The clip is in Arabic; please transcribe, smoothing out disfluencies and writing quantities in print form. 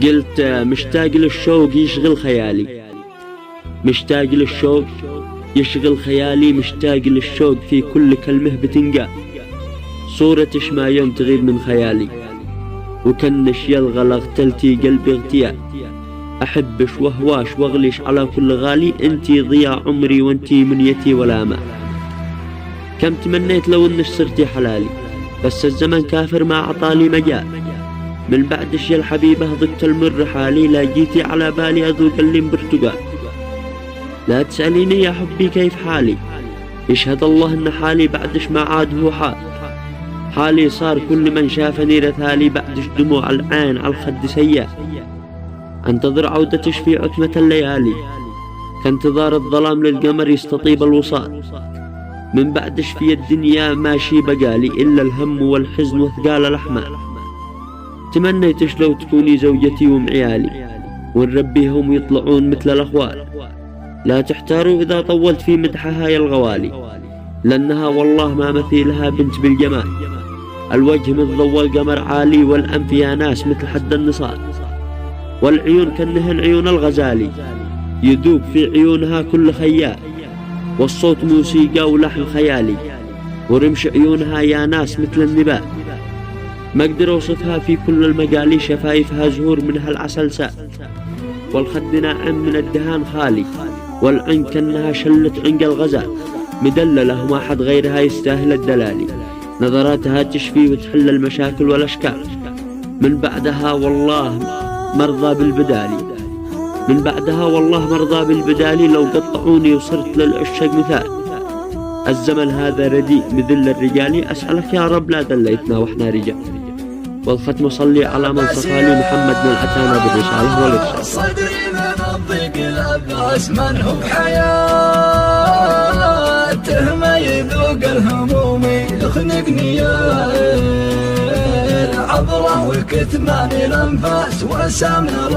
قلت مشتاق للشوق يشغل خيالي، مشتاق للشوق يشغل خيالي، مشتاق للشوق في كل كلمة بتنقال، صورتش ما يوم تغيب من خيالي، وكنش يلغى اغتلتي قلبي اغتيال، أحبش وهواش واغليش على كل غالي، انتي ضياء عمري وانتي منيتي ولا أمل. كم تمنيت لو انش صرتي حلالي، بس الزمن كافر ما عطالي مجال، من بعدش يا الحبيبة ضدت المر حالي، لا جيتي على بالي أذوق اللي برتقال. لا تسأليني يا حبي كيف حالي، يشهد الله ان حالي بعدش ما عاد هو حالي صار كل من شافني رثالي، بعدش دموع العين على الخد سيال، انتظر عودتش في عتمة الليالي، كانتظار الظلام للقمر يستطيب الوصال، من بعدش في الدنيا ماشي بقالي إلا الهم والحزن وثقال الأحمال. تمنيتش لو تكوني زوجتي ومعيالي، ونربيهم يطلعون مثل الأخوال، لا تحتاروا إذا طولت في مدحها يا الغوالي، لأنها والله ما مثيلها بنت بالجمال، الوجه مثل ضوء القمر عالي، والأنف يا ناس مثل حد النصال، والعيون كأنهن عيون الغزالي، يذوب في عيونها كل خيال، والصوت موسيقى ولحن خيالي، ورمش عيونها يا ناس مثل النبال، ما أقدر أوصفها في كل المقالي، شفايفها زهور منها العسل سال، والخد ناعم من الدهان خالي، والعين كأنها شلة عنق الغزال، مدللة ما حد غيرها يستاهل الدلالي، نظراتها تشفي وتحل المشاكل والأشكال، من بعدها والله مرضى بالبدالي، من بعدها والله مرضى بالبدالي، لو قطعوني وصرت للعشاق مثال، الزمن هذا رديء مذل الرجال، أسألك يا رب لا دليتنا وإحنا رجال. والختم صلي على من صفى لي محمد من أتانا بالرسالة والإرشاد. صدري من الضيق الأبعس من هو بحياته، ما يذوق الهموم يخنقني العبرة وكتمان الأنفاس وسمر